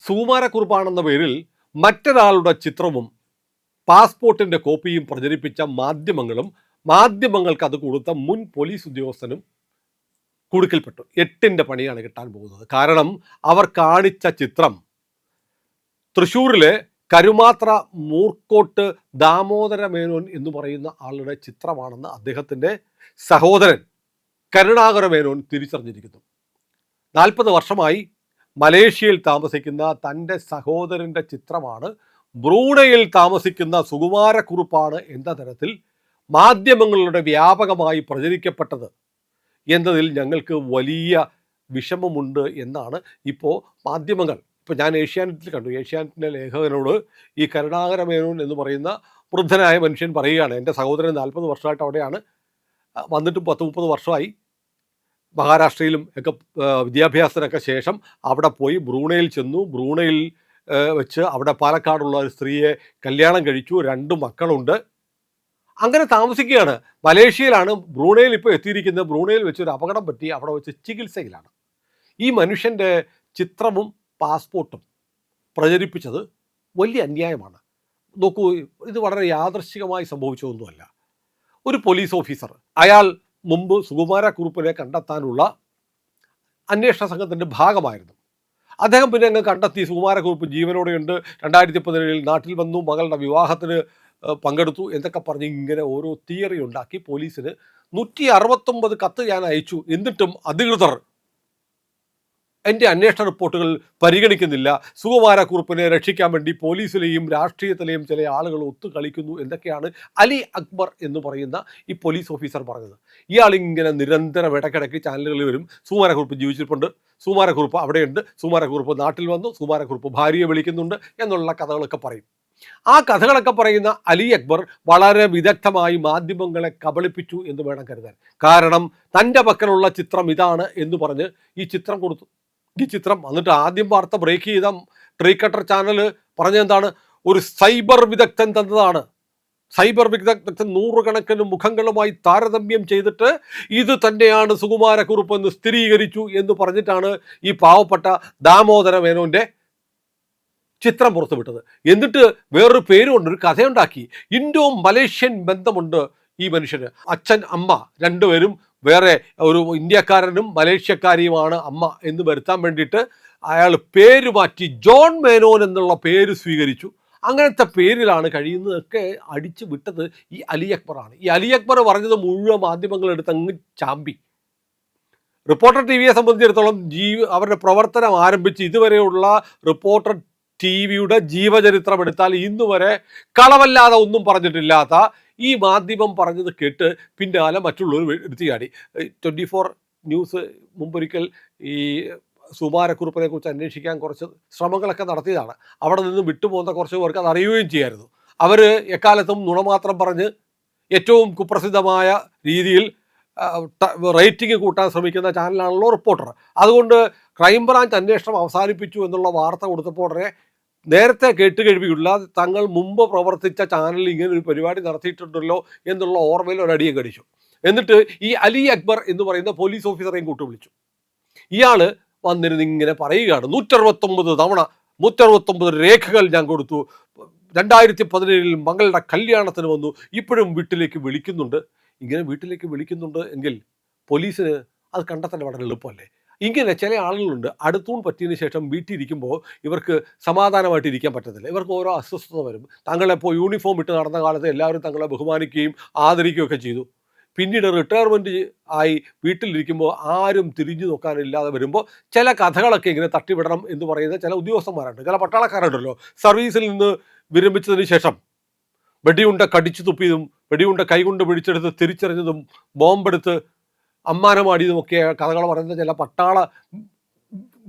സുകുമാരക്കുറുപ്പാണെന്ന പേരിൽ മറ്റൊരാളുടെ ചിത്രവും പാസ്പോർട്ടിന്റെ കോപ്പിയും പ്രചരിപ്പിച്ച മാധ്യമങ്ങൾക്ക് അത് കൊടുത്ത മുൻ പോലീസ് ഉദ്യോഗസ്ഥനും കുടുക്കിൽപ്പെട്ടു. 8ന്റെ പണിയാണ് കിട്ടാൻ പോകുന്നത്. കാരണം അവർ കാണിച്ച ചിത്രം തൃശ്ശൂരിലെ കരുമാത്ര മൂർക്കോട്ട് ദാമോദര മേനോൻ എന്ന് പറയുന്ന ആളുടെ ചിത്രമാണെന്ന് അദ്ദേഹത്തിൻ്റെ സഹോദരൻ കരുണാകര മേനോൻ തിരിച്ചറിഞ്ഞിരിക്കുന്നു. 40 വർഷമായി മലേഷ്യയിൽ താമസിക്കുന്ന തൻ്റെ സഹോദരൻ്റെ ചിത്രമാണ് ബ്രൂണയിൽ താമസിക്കുന്ന സുകുമാരക്കുറുപ്പാണ് എന്ന തരത്തിൽ മാധ്യമങ്ങളുടെ വ്യാപകമായി പ്രചരിക്കപ്പെട്ടത് എന്നതിൽ ഞങ്ങൾക്ക് വലിയ വിഷമമുണ്ട് എന്നാണ് ഇപ്പോൾ മാധ്യമങ്ങൾ. ഇപ്പോൾ ഞാൻ ഏഷ്യാനെറ്റിൽ കണ്ടു, ഏഷ്യാനെറ്റിൻ്റെ ലേഖകനോട് ഈ കരുണാകര മേനോൻ എന്ന് പറയുന്ന വൃദ്ധനായ മനുഷ്യൻ പറയുകയാണ്, എൻ്റെ സഹോദരൻ 40 വർഷമായിട്ട് അവിടെയാണ്, വന്നിട്ടും 10-30 വർഷമായി, മഹാരാഷ്ട്രയിലും ഒക്കെ വിദ്യാഭ്യാസത്തിനൊക്കെ ശേഷം അവിടെ പോയി ബ്രൂണയിൽ ചെന്നു. ബ്രൂണയിൽ വെച്ച് അവിടെ പാലക്കാടുള്ള ഒരു സ്ത്രീയെ കല്യാണം കഴിച്ചു, 2 മക്കളുണ്ട്, അങ്ങനെ താമസിക്കുകയാണ്. മലേഷ്യയിലാണ്, ബ്രൂണയിൽ ഇപ്പോൾ എത്തിയിരിക്കുന്നത്. ബ്രൂണയിൽ വെച്ച് ഒരു അപകടം പറ്റി, അവിടെ വെച്ച് ചികിത്സയിലാണ്. ഈ മനുഷ്യൻ്റെ ചിത്രവും പാസ്പോർട്ടും പ്രചരിപ്പിച്ചത് വലിയ അന്യായമാണ്. നോക്കൂ, ഇത് വളരെ യാദൃശ്ചികമായി സംഭവിച്ചതൊന്നുമല്ല. ഒരു പോലീസ് ഓഫീസർ, അയാൾ മുമ്പ് സുകുമാരക്കുറുപ്പിനെ കണ്ടെത്താനുള്ള അന്വേഷണ സംഘത്തിൻ്റെ ഭാഗമായിരുന്നു. അദ്ദേഹം പിന്നെ അങ്ങ് കണ്ടെത്തി സുകുമാരക്കുറുപ്പ് ജീവനോടെയുണ്ട്, 2017 നാട്ടിൽ വന്നു, മകളുടെ വിവാഹത്തിന് പങ്കെടുത്തു എന്നൊക്കെ പറഞ്ഞ് ഇങ്ങനെ ഓരോ തിയറി ഉണ്ടാക്കി പോലീസിന് 169 കത്ത് ഞാൻ അയച്ചു. എന്നിട്ടും അധികൃതർ എൻ്റെ അന്വേഷണ റിപ്പോർട്ടുകൾ പരിഗണിക്കുന്നില്ല. സുകുമാരക്കുറുപ്പിനെ രക്ഷിക്കാൻ വേണ്ടി പോലീസിലെയും രാഷ്ട്രീയത്തിലെയും ചില ആളുകൾ ഒത്തുകളിക്കുന്നു എന്നൊക്കെയാണ് അലി അക്ബർ എന്ന് പറയുന്ന ഈ പോലീസ് ഓഫീസർ പറഞ്ഞത്. ഇയാൾ ഇങ്ങനെ നിരന്തരം ഇടയ്ക്കിടയ്ക്ക് ചാനലുകളിൽ വരും, സുകുമാരക്കുറുപ്പ് ജീവിച്ചിരിപ്പുണ്ട്, സുകുമാരക്കുറുപ്പ് അവിടെയുണ്ട്, സുകുമാരക്കുറുപ്പ് നാട്ടിൽ വന്നു, സുകുമാരക്കുറുപ്പ് ഭാര്യയെ വിളിക്കുന്നുണ്ട് എന്നുള്ള കഥകളൊക്കെ പറയും. ആ കഥകളൊക്കെ പറയുന്ന അലി അക്ബർ വളരെ വിദഗ്ധമായി മാധ്യമങ്ങളെ കബളിപ്പിച്ചു എന്ന് വേണം കരുതാൻ. കാരണം തൻ്റെ പക്കലുള്ള ചിത്രം ഇതാണ് എന്ന് പറഞ്ഞ് ഈ ചിത്രം കൊടുത്തു. ഈ ചിത്രം എന്നിട്ട് ആദ്യം വാർത്ത ബ്രേക്ക് ചെയ്ത ട്രീ കട്ടർ ചാനൽ പറഞ്ഞെന്താണ്, ഒരു സൈബർ വിദഗ്ധൻ തന്നതാണ്. സൈബർ വിദഗ്ധൻ 100 കണക്കിന് മുഖങ്ങളുമായി താരതമ്യം ചെയ്തിട്ട് ഇത് തന്നെയാണ് സുകുമാരക്കുറുപ്പ് എന്ന് സ്ഥിരീകരിച്ചു എന്ന് പറഞ്ഞിട്ടാണ് ഈ പാവപ്പെട്ട ദാമോദര മേനോൻ്റെ ചിത്രം പുറത്തുവിട്ടത്. എന്നിട്ട് വേറൊരു പേരുകൊണ്ട് ഒരു കഥയുണ്ടാക്കി. ഇൻഡോ മലേഷ്യൻ ബന്ധമുണ്ട് ഈ മനുഷ്യന്. അച്ഛൻ അമ്മ രണ്ടുപേരും വേറെ, ഒരു ഇന്ത്യക്കാരനും മലേഷ്യക്കാരിയുമാണ് അമ്മ എന്ന് വരുത്താൻ വേണ്ടിയിട്ട് അയാൾ പേര് മാറ്റി ജോൺ മേനോൻ എന്നുള്ള പേര് സ്വീകരിച്ചു. അങ്ങനത്തെ പേരിലാണ് കഴിയുന്നതൊക്കെ അടിച്ചു വിട്ടത് ഈ അലി അക്ബറാണ്. ഈ അലി അക്ബർ പറഞ്ഞത് മുഴുവൻ മാധ്യമങ്ങളെടുത്ത് അങ്ങ് ചാമ്പി. റിപ്പോർട്ടർ ടിവിയെ സംബന്ധിച്ചിടത്തോളം അവരുടെ പ്രവർത്തനം ആരംഭിച്ച് ഇതുവരെയുള്ള റിപ്പോർട്ടർ ടിവിയുടെ ജീവചരിത്രം എടുത്താൽ ഇന്നുവരെ കളവല്ലാതെ ഒന്നും പറഞ്ഞിട്ടില്ലാത്ത ഈ മാധ്യമം പറഞ്ഞത് കേട്ട് പിന്നാലെ മറ്റുള്ളവർ എടുത്തിയാടി. 24 ന്യൂസ് മുമ്പൊരിക്കൽ ഈ സുകുമാരക്കുറുപ്പിനെ കുറിച്ച് അന്വേഷിക്കാൻ കുറച്ച് ശ്രമങ്ങളൊക്കെ നടത്തിയതാണ്. അവിടെ നിന്ന് വിട്ടുപോകുന്ന കുറച്ച് പേർക്ക് അത് അറിയുകയും ചെയ്യായിരുന്നു. അവർ എക്കാലത്തും നുണമാത്രം പറഞ്ഞ് ഏറ്റവും കുപ്രസിദ്ധമായ രീതിയിൽ റേറ്റിംഗ് കൂട്ടാൻ ശ്രമിക്കുന്ന ചാനലാണല്ലോ റിപ്പോർട്ടർ. അതുകൊണ്ട് ക്രൈംബ്രാഞ്ച് അന്വേഷണം അവസാനിപ്പിച്ചു എന്നുള്ള വാർത്ത കൊടുത്തപ്പോൾ ഉടനെ നേരത്തെ കേട്ടുകഴിവിയുള്ള തങ്ങൾ മുമ്പ് പ്രവർത്തിച്ച ചാനലിൽ ഇങ്ങനെ ഒരു പരിപാടി നടത്തിയിട്ടുണ്ടല്ലോ എന്നുള്ള ഓർമ്മയിൽ ഒരടിയും കടിച്ചു. എന്നിട്ട് ഈ അലി അക്ബർ എന്ന് പറയുന്ന പോലീസ് ഓഫീസറെയും കൂട്ടുവിളിച്ചു. ഇയാൾ വന്നിരുന്ന് ഇങ്ങനെ പറയുകയാണ്, 169 തവണ 169 രേഖകൾ ഞാൻ കൊടുത്തു, 2017 മകളുടെ കല്യാണത്തിന് വന്നു, ഇപ്പോഴും വീട്ടിലേക്ക് വിളിക്കുന്നുണ്ട്. ഇങ്ങനെ വീട്ടിലേക്ക് വിളിക്കുന്നുണ്ട് എങ്കിൽ പോലീസിന് അത് കണ്ടെത്താൻ വളരെ എളുപ്പമല്ലേ? ഇങ്ങനെ ചില ആളുകളുണ്ട്, അടുത്തൂൺ പറ്റിയതിന് ശേഷം വീട്ടിലിരിക്കുമ്പോൾ ഇവർക്ക് സമാധാനമായിട്ട് ഇരിക്കാൻ പറ്റത്തില്ല. ഇവർക്ക് ഓരോ അസ്വസ്ഥത വരും. താങ്കളെപ്പോൾ യൂണിഫോം ഇട്ട് നടന്ന കാലത്ത് എല്ലാവരും തങ്ങളെ ബഹുമാനിക്കുകയും ആദരിക്കുകയൊക്കെ ചെയ്തു. പിന്നീട് റിട്ടയർമെൻറ്റ് ആയി വീട്ടിലിരിക്കുമ്പോൾ ആരും തിരിഞ്ഞു നോക്കാനില്ലാതെ വരുമ്പോൾ ചില കഥകളൊക്കെ ഇങ്ങനെ തട്ടിവിടണം എന്ന് പറയുന്ന ചില ഉദ്യോഗസ്ഥന്മാരുണ്ട്, ചില പട്ടാളക്കാരുണ്ടല്ലോ. സർവീസിൽ നിന്ന് വിരമിച്ചതിന് ശേഷം വെടിയുണ്ട കടിച്ചു തുപ്പിയതും വെടിയുണ്ട കൈകൊണ്ട് പിടിച്ചെടുത്ത് തിരിച്ചറിഞ്ഞതും ബോംബെടുത്ത് അമ്മാനമാടിയതുമൊക്കെ കഥകൾ പറയുന്ന ചില പട്ടാള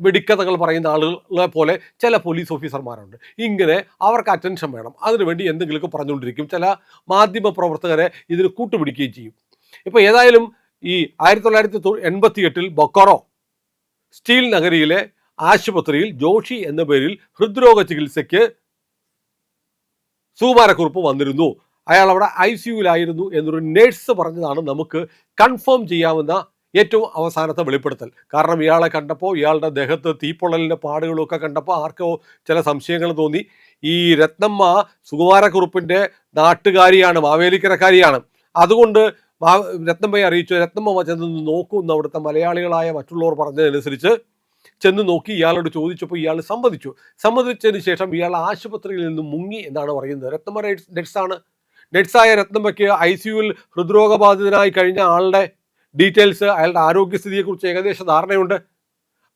വെടിക്കഥകൾ പറയുന്ന ആളുകളെ പോലെ ചില പോലീസ് ഓഫീസർമാരുണ്ട്. ഇങ്ങനെ അവർക്ക് അറ്റൻഷൻ വേണം, അതിനുവേണ്ടി എന്തെങ്കിലുമൊക്കെ പറഞ്ഞുകൊണ്ടിരിക്കും. ചില മാധ്യമ പ്രവർത്തകരെ ഇതിന് കൂട്ടുപിടിക്കുകയും ചെയ്യും. ഇപ്പോൾ ഏതായാലും ഈ 1988 ബൊക്കറോ സ്റ്റീൽ നഗരിയിലെ ആശുപത്രിയിൽ ജോഷി എന്ന പേരിൽ ഹൃദ്രോഗ ചികിത്സയ്ക്ക് സുകുമാരക്കുറുപ്പ് വന്നിരുന്നു. അയാൾ അവിടെ ICUവിലായിരുന്നു എന്നൊരു നേഴ്സ് പറഞ്ഞതാണ് നമുക്ക് കൺഫേം ചെയ്യാവുന്ന ഏറ്റവും അവസാനത്തെ വെളിപ്പെടുത്തൽ. കാരണം ഇയാളെ കണ്ടപ്പോൾ ഇയാളുടെ ദേഹത്ത് തീപ്പൊള്ളലിൻ്റെ പാടുകളൊക്കെ കണ്ടപ്പോൾ ആർക്കോ ചില സംശയങ്ങൾ തോന്നി. ഈ രത്നമ്മ സുകുമാരക്കുറുപ്പിൻ്റെ നാട്ടുകാരിയാണ്, മാവേലിക്കരക്കാരിയാണ്. അതുകൊണ്ട് രത്നമ്മയെ അറിയിച്ചു. രത്നമ്മ ചെന്ന് നോക്കുമെന്ന് അവിടുത്തെ മലയാളികളായ മറ്റുള്ളവർ പറഞ്ഞതനുസരിച്ച് ചെന്ന് നോക്കി ഇയാളോട് ചോദിച്ചപ്പോൾ ഇയാൾ സമ്മതിച്ചു. സമ്മതിച്ചതിന് ശേഷം ഇയാൾ ആശുപത്രിയിൽ നിന്ന് മുങ്ങി എന്നാണ് പറയുന്നത്. രത്നമ്മ നഴ്സാണ്. നഴ്സായ രത്നമ്മയ്ക്ക് ICUവിൽ ഹൃദ്രോഗബാധിതനായി കഴിഞ്ഞ ആളുടെ ഡീറ്റെയിൽസ്, അയാളുടെ ആരോഗ്യസ്ഥിതിയെക്കുറിച്ച് ഏകദേശ ധാരണയുണ്ട്.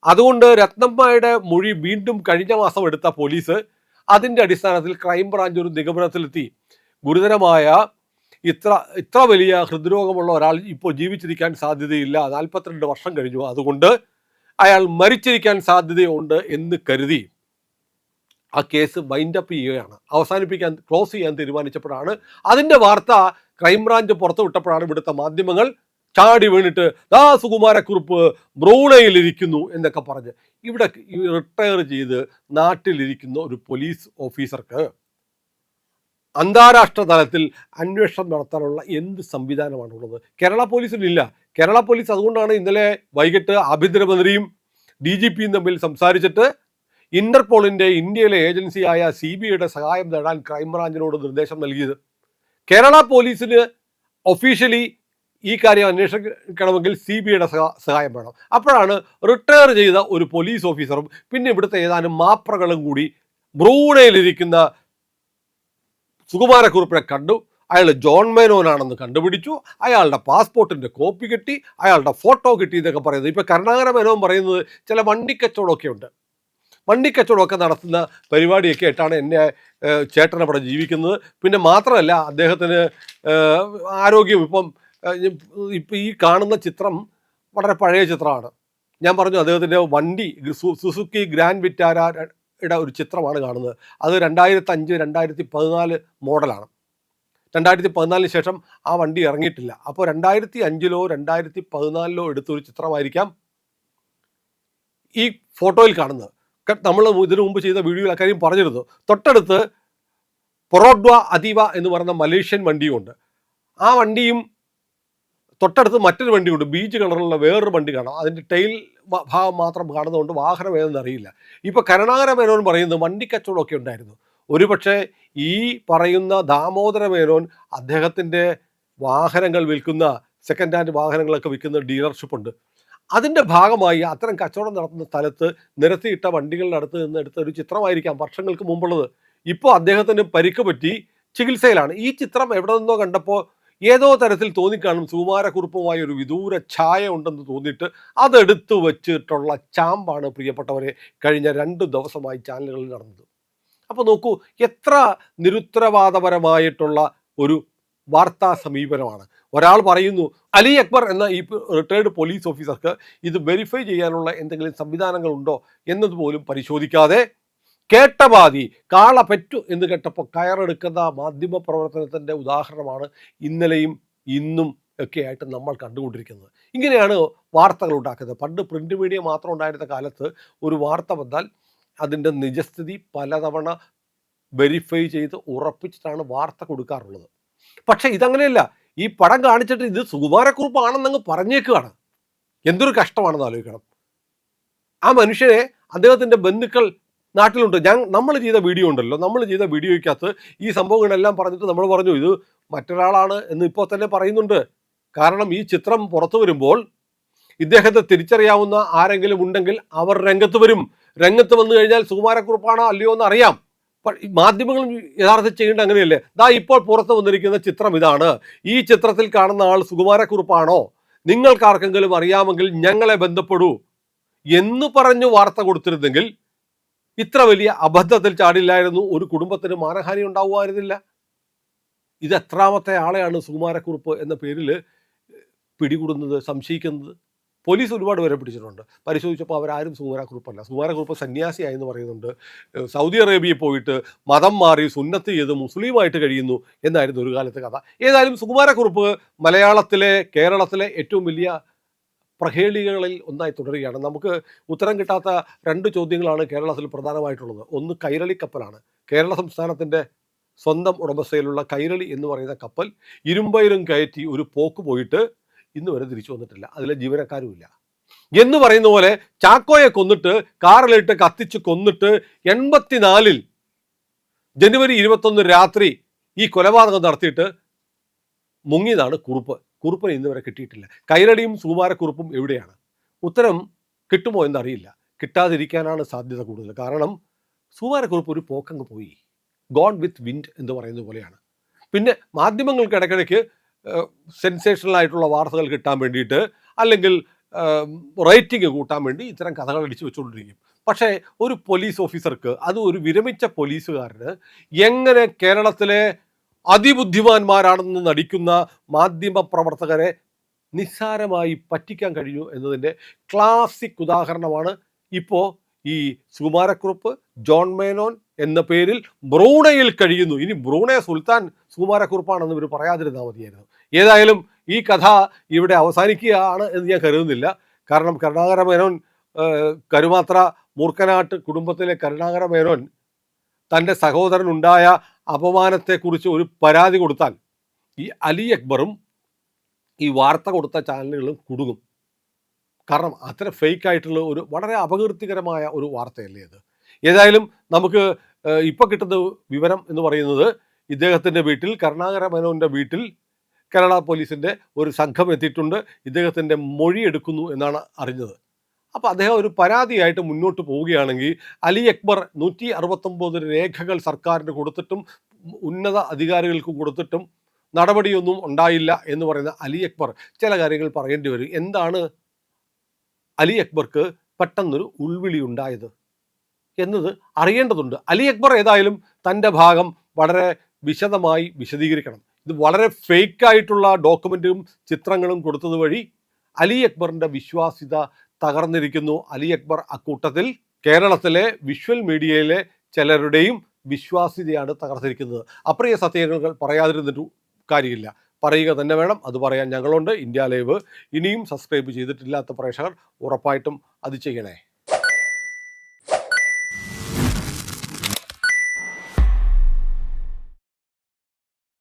അതുകൊണ്ട് രത്നമ്മയുടെ മൊഴി വീണ്ടും കഴിഞ്ഞ മാസം എടുത്ത പോലീസ് അതിൻ്റെ അടിസ്ഥാനത്തിൽ ക്രൈംബ്രാഞ്ച് ഒരു നിഗമനത്തിലെത്തി. ഗുരുതരമായ ഇത്ര വലിയ ഹൃദ്രോഗമുള്ള ഒരാൾ ഇപ്പോൾ ജീവിച്ചിരിക്കാൻ സാധ്യതയില്ല, 42 വർഷം കഴിഞ്ഞു, അതുകൊണ്ട് അയാൾ മരിച്ചിരിക്കാൻ സാധ്യതയുണ്ട് എന്ന് കരുതി ആ കേസ് വൈൻഡപ്പ് ചെയ്യുകയാണ്, ക്ലോസ് ചെയ്യാൻ തീരുമാനിച്ചപ്പോഴാണ് അതിൻ്റെ വാർത്ത ക്രൈംബ്രാഞ്ച് പുറത്തുവിട്ടപ്പോഴാണ് ഇവിടുത്തെ മാധ്യമങ്ങൾ ചാടി വീണിട്ട് സുകുമാരക്കുറുപ്പ് ബ്രൂണയിലിരിക്കുന്നു എന്നൊക്കെ പറഞ്ഞ്. ഇവിടെ റിട്ടയർ ചെയ്ത് നാട്ടിലിരിക്കുന്ന ഒരു പോലീസ് ഓഫീസർക്ക് അന്താരാഷ്ട്ര തലത്തിൽ അന്വേഷണം നടത്താനുള്ള എന്ത് സംവിധാനമാണുള്ളത്? കേരള പോലീസിനില്ല. കേരള പോലീസ് അതുകൊണ്ടാണ് ഇന്നലെ വൈകിട്ട് ആഭ്യന്തരമന്ത്രിയും DGPയും തമ്മിൽ സംസാരിച്ചിട്ട് ഇന്റർപോളിൻ്റെ ഇന്ത്യയിലെ ഏജൻസിയായ CBIയുടെ സഹായം നേടാൻ ക്രൈംബ്രാഞ്ചിനോട് നിർദ്ദേശം നൽകിയത്. കേരള പോലീസിന് ഒഫീഷ്യലി ഈ കാര്യം അന്വേഷിക്കണമെങ്കിൽ CBIയുടെ സഹായം വേണം. അപ്പോഴാണ് റിട്ടയർ ചെയ്ത ഒരു പോലീസ് ഓഫീസറും പിന്നെ ഇവിടുത്തെ ഏതാനും മാപ്രകളും കൂടി ബ്രൂണയിലിരിക്കുന്ന സുകുമാരക്കുറുപ്പിനെ കണ്ടു. അയാൾ ജോൺ മേനോനാണെന്ന് കണ്ടുപിടിച്ചു. അയാളുടെ പാസ്പോർട്ടിൻ്റെ കോപ്പി കിട്ടി, അയാളുടെ ഫോട്ടോ കിട്ടി എന്നൊക്കെ പറയുന്നത്. ഇപ്പോൾ കരുണാകര മേനോൻ പറയുന്നത് ചില വണ്ടിക്കച്ചവടമൊക്കെ ഉണ്ട്, വണ്ടിക്കച്ചവടമൊക്കെ നടത്തുന്ന പരിപാടിയൊക്കെ ആയിട്ടാണ് എൻ്റെ ചേട്ടൻ അവിടെ ജീവിക്കുന്നത്. പിന്നെ മാത്രമല്ല അദ്ദേഹത്തിന് ആരോഗ്യം ഇപ്പം ഈ കാണുന്ന ചിത്രം വളരെ പഴയ ചിത്രമാണ്. ഞാൻ പറഞ്ഞു അദ്ദേഹത്തിൻ്റെ വണ്ടി സുസുക്കി ഗ്രാൻഡ് വിറ്റാരയുടെ ഒരു ചിത്രമാണ് കാണുന്നത്. അത് 2005, 2014 മോഡലാണ്. 2014 ശേഷം ആ വണ്ടി ഇറങ്ങിയിട്ടില്ല. അപ്പോൾ 2005ലോ 2014ലോ എടുത്തൊരു ചിത്രമായിരിക്കാം ഈ ഫോട്ടോയിൽ കാണുന്നത്. നമ്മൾ ഇതിനു മുമ്പ് ചെയ്ത വീഡിയോയിൽ അക്കാര്യം പറഞ്ഞിരുന്നു. തൊട്ടടുത്ത് പൊറോഡ്വ അതീവ എന്ന് പറയുന്ന മലേഷ്യൻ വണ്ടിയുണ്ട്. ആ വണ്ടിയും തൊട്ടടുത്ത് മറ്റൊരു വണ്ടിയുണ്ട്, ബീച്ച് കളറിലുള്ള വേറൊരു വണ്ടി കാണാം. അതിൻ്റെ ടെയിൽ ഭാഗം മാത്രം കാണുന്നതുകൊണ്ട് വാഹനം ഏതെന്ന് അറിയില്ല. ഇപ്പോൾ കരുണാകര മേനോൻ പറയുന്നത് വണ്ടിക്കച്ചവടമൊക്കെ ഉണ്ടായിരുന്നു. ഒരുപക്ഷെ ഈ പറയുന്ന ദാമോദര മേനോൻ അദ്ദേഹത്തിൻ്റെ വാഹനങ്ങൾ വിൽക്കുന്ന, സെക്കൻഡ് ഹാൻഡ് വാഹനങ്ങളൊക്കെ വിൽക്കുന്ന ഡീലർഷിപ്പ് ഉണ്ട്. അതിൻ്റെ ഭാഗമായി അത്തരം കച്ചവടം നടത്തുന്ന സ്ഥലത്ത് നിരത്തിയിട്ട വണ്ടികളുടെ അടുത്ത് നിന്ന് എടുത്ത ഒരു ചിത്രമായിരിക്കാം വർഷങ്ങൾക്ക് മുമ്പുള്ളത്. ഇപ്പോൾ അദ്ദേഹത്തിന് പരിക്ക് പറ്റി ചികിത്സയിലാണ്. ഈ ചിത്രം എവിടെ നിന്നോ കണ്ടപ്പോൾ ഏതോ തരത്തിൽ തോന്നിക്കാണും സുകുമാരക്കുറുപ്പുമായി ഒരു വിദൂര ഛായ ഉണ്ടെന്ന് തോന്നിയിട്ട് അതെടുത്തു വച്ചിട്ടുള്ള ചാമ്പാണ് പ്രിയപ്പെട്ടവരെ കഴിഞ്ഞ 2 ദിവസമായി ചാനലുകളിൽ നടന്നത്. അപ്പോൾ നോക്കൂ, എത്ര നിരുത്തരവാദപരമായിട്ടുള്ള ഒരു വാർത്താ സമീപനമാണ്. ഒരാൾ പറയുന്നു അലി അക്ബർ എന്ന ഈ റിട്ടയർഡ് പോലീസ് ഓഫീസർക്ക് ഇത് വെരിഫൈ ചെയ്യാനുള്ള എന്തെങ്കിലും സംവിധാനങ്ങളുണ്ടോ എന്നതുപോലും പരിശോധിക്കാതെ കേട്ടപാതി കാള പെറ്റു എന്ന് കേട്ടപ്പോൾ കയറെടുക്കുന്ന മാധ്യമ പ്രവർത്തനത്തിൻ്റെ ഉദാഹരണമാണ് ഇന്നലെയും ഇന്നും ഒക്കെ ആയിട്ട് നമ്മൾ കണ്ടുകൊണ്ടിരിക്കുന്നത്. ഇങ്ങനെയാണ് വാർത്തകൾ ഉണ്ടാക്കുന്നത്. പണ്ട് പ്രിന്റ് മീഡിയ മാത്രം ഉണ്ടായിരുന്ന കാലത്ത് ഒരു വാർത്ത വന്നാൽ അതിൻ്റെ നിജസ്ഥിതി പലതവണ വെരിഫൈ ചെയ്ത് ഉറപ്പിച്ചിട്ടാണ് വാർത്ത കൊടുക്കാറുള്ളത്. പക്ഷേ ഇതങ്ങനെയല്ല. ഈ പടം കാണിച്ചിട്ട് ഇത് സുകുമാരക്കുറുപ്പാണെന്നങ്ങ് പറഞ്ഞേക്കുകയാണ്. എന്തൊരു കഷ്ടമാണെന്ന് ആലോചിക്കണം. ആ മനുഷ്യനെ അദ്ദേഹത്തിൻ്റെ ബന്ധുക്കൾ നാട്ടിലുണ്ട്. നമ്മൾ ചെയ്ത വീഡിയോ ഉണ്ടല്ലോ, നമ്മൾ ചെയ്ത വീഡിയോയ്ക്കകത്ത് ഈ സംഭവങ്ങളെല്ലാം പറഞ്ഞിട്ട് നമ്മൾ പറഞ്ഞു ഇത് മറ്റൊരാളാണ് എന്ന് ഇപ്പോൾ തന്നെ പറയുന്നുണ്ട്. കാരണം ഈ ചിത്രം പുറത്തു വരുമ്പോൾ ഇദ്ദേഹത്തെ തിരിച്ചറിയാവുന്ന ആരെങ്കിലും ഉണ്ടെങ്കിൽ അവർ രംഗത്ത് വരും. രംഗത്ത് വന്നു കഴിഞ്ഞാൽ സുകുമാരക്കുറുപ്പാണോ അല്ലയോ എന്ന് അറിയാം. മാധ്യമങ്ങൾ യഥാർത്ഥത്തിൽ ചെയ്യേണ്ട അങ്ങനെയല്ലേ? ഇപ്പോൾ പുറത്തു വന്നിരിക്കുന്ന ചിത്രം ഇതാണ്. ഈ ചിത്രത്തിൽ കാണുന്ന ആൾ സുകുമാരക്കുറുപ്പാണോ? നിങ്ങൾക്കാർക്കെങ്കിലും അറിയാമെങ്കിൽ ഞങ്ങളെ ബന്ധപ്പെടൂ എന്ന് പറഞ്ഞു വാർത്ത കൊടുത്തിരുന്നെങ്കിൽ ഇത്ര വലിയ അബദ്ധത്തിൽ ചാടില്ലായിരുന്നു, ഒരു കുടുംബത്തിന് മാനഹാനി ഉണ്ടാവുമായിരുന്നില്ല. ഇത് എത്രാമത്തെ ആളെയാണ് സുകുമാരക്കുറുപ്പ് എന്ന പേരിൽ പിടികൂടുന്നത്, സംശയിക്കുന്നത്? പോലീസ് ഒരുപാട് പേരെ പിടിച്ചിട്ടുണ്ട്. പരിശോധിച്ചപ്പോൾ അവരാരും സുകുമാരക്കുറുപ്പല്ല. സുകുമാരക്കുറുപ്പ് സന്യാസിയായെന്ന് പറയുന്നുണ്ട്. സൗദി അറേബ്യയിൽ പോയിട്ട് മതം മാറി സുന്നത്ത് ചെയ്ത് മുസ്ലിമായിട്ട് കഴിയുന്നു എന്നായിരുന്നു ഒരു കാലത്തെ കഥ. ഏതായാലും സുകുമാരക്കുറുപ്പ് കേരളത്തിലെ ഏറ്റവും വലിയ പ്രഹേളികളിൽ ഒന്നായി തുടരുകയാണ്. നമുക്ക് ഉത്തരം കിട്ടാത്ത 2 ചോദ്യങ്ങളാണ് കേരളത്തിൽ പ്രധാനമായിട്ടുള്ളത്. ഒന്ന് കൈരളി കപ്പലാണ്. കേരള സംസ്ഥാനത്തിൻ്റെ സ്വന്തം ഉടമസ്ഥയിലുള്ള കൈരളി എന്ന് പറയുന്ന കപ്പൽ ഇരുമ്പയിലും കയറ്റി ഒരു പോക്ക് പോയിട്ട് ഇന്ന് വരെ തിരിച്ചു വന്നിട്ടില്ല. അതിലെ ജീവനക്കാരുമില്ല. എന്ന് പറയുന്ന പോലെ ചാക്കോയെ കൊന്നിട്ട് കാറിലിട്ട് കത്തിച്ച് കൊന്നിട്ട് 84 ജനുവരി 21 രാത്രി ഈ കൊലപാതകം നടത്തിയിട്ട് മുങ്ങിയതാണ് കുറുപ്പ്. കുറുപ്പിനെ ഇന്ന് വരെ കിട്ടിയിട്ടില്ല. കൈരളിയും സുകുമാരക്കുറുപ്പും എവിടെയാണ്? ഉത്തരം കിട്ടുമോ എന്നറിയില്ല. കിട്ടാതിരിക്കാനാണ് സാധ്യത കൂടുതൽ. കാരണം സുകുമാരക്കുറുപ്പ് ഒരു പോക്കങ്ങ് പോയി. ഗോൺ വിത്ത് വിൻഡ് എന്ന് പറയുന്ന പോലെയാണ്. പിന്നെ മാധ്യമങ്ങൾക്ക് ഇടയ്ക്കിടയ്ക്ക് സെൻസേഷണൽ ആയിട്ടുള്ള വാർത്തകൾ കിട്ടാൻ വേണ്ടിയിട്ട്, അല്ലെങ്കിൽ റേറ്റിംഗ് കൂട്ടാൻ വേണ്ടി ഇത്തരം കഥകൾ അടിച്ചു വെച്ചുകൊണ്ടിരിക്കും. പക്ഷേ ഒരു പോലീസ് ഓഫീസർക്ക്, അത് ഒരു വിരമിച്ച പോലീസുകാരന്, എങ്ങനെ കേരളത്തിലെ അതിബുദ്ധിമാന്മാരാണെന്ന് നടിക്കുന്ന മാധ്യമ പ്രവർത്തകരെ നിസ്സാരമായി പറ്റിക്കാൻ കഴിഞ്ഞു എന്നതിൻ്റെ ക്ലാസിക് ഉദാഹരണമാണ് ഇപ്പോൾ ഈ സുകുമാരക്കുറുപ്പ്. ജോൺ മേനോൻ എന്ന പേരിൽ ബ്രൂണയിൽ കഴിയുന്നു. ഇനി ബ്രൂണെ സുൽത്താൻ സുകുമാരക്കുറുപ്പാണെന്ന് ഇവർ പറയാതിരുന്നാൽ മതിയായിരുന്നു. ഏതായാലും ഈ കഥ ഇവിടെ അവസാനിക്കുകയാണ് എന്ന് ഞാൻ കരുതുന്നില്ല. കാരണം കരുണാകര മേനോൻ, കരുമാത്ര മൂർക്കനാട്ട് കുടുംബത്തിലെ കരുണാകര മേനോൻ തൻ്റെ സഹോദരനുണ്ടായ അപമാനത്തെക്കുറിച്ച് ഒരു പരാതി കൊടുത്താൽ ഈ അലി അക്ബറും ഈ വാർത്ത കൊടുത്ത ചാനലുകളും കുടുങ്ങും. കാരണം അത്ര ഫേക്ക് ആയിട്ടുള്ള ഒരു വളരെ അപകീർത്തികരമായ ഒരു വാർത്തയല്ലേ അത്. ഏതായാലും നമുക്ക് ഇപ്പോൾ കിട്ടുന്ന വിവരം എന്ന് പറയുന്നത്, ഇദ്ദേഹത്തിൻ്റെ വീട്ടിൽ, കരുണാകര മേനോൻ്റെ വീട്ടിൽ കേരള പോലീസിൻ്റെ ഒരു സംഘം എത്തിയിട്ടുണ്ട്. ഇദ്ദേഹത്തിൻ്റെ മൊഴി എടുക്കുന്നു എന്നാണ് അറിഞ്ഞത്. അപ്പോൾ അദ്ദേഹം ഒരു പരാതിയായിട്ട് മുന്നോട്ട് പോവുകയാണെങ്കിൽ, അലി അക്ബർ 169 രേഖകൾ സർക്കാരിന് കൊടുത്തിട്ടും ഉന്നത അധികാരികൾക്ക് കൊടുത്തിട്ടും നടപടിയൊന്നും ഉണ്ടായില്ല എന്ന് പറയുന്ന അലി അക്ബർ ചില കാര്യങ്ങൾ പറയേണ്ടി വരും. എന്താണ് അലി അക്ബർക്ക് പെട്ടെന്നൊരു ഉൾവിളി ഉണ്ടായത് എന്നത് അറിയേണ്ടതുണ്ട്. അലി അക്ബർ ഏതായാലും തൻ്റെ ഭാഗം വളരെ വിശദമായി വിശദീകരിക്കണം. ഇത് വളരെ ഫേക്കായിട്ടുള്ള ഡോക്യുമെൻറ്റും ചിത്രങ്ങളും കൊടുത്തത് വഴി അലി അക്ബറിൻ്റെ വിശ്വാസ്യത തകർന്നിരിക്കുന്നു. അലി അക്ബർ അക്കൂട്ടത്തിൽ കേരളത്തിലെ വിഷ്വൽ മീഡിയയിലെ ചിലരുടെയും വിശ്വാസ്യതയാണ് തകർത്തിരിക്കുന്നത്. അപ്രിയ സത്യങ്ങൾ പറയാതിരുന്നിട്ട് കാര്യമില്ല, പറയുക തന്നെ വേണം. അത് പറയാൻ ഞങ്ങളുണ്ട്. ഇന്ത്യ ലൈവ് ഇനിയും സബ്സ്ക്രൈബ് ചെയ്തിട്ടില്ലാത്ത പ്രേക്ഷകർ ഉറപ്പായിട്ടും അത് ചെയ്യണേ.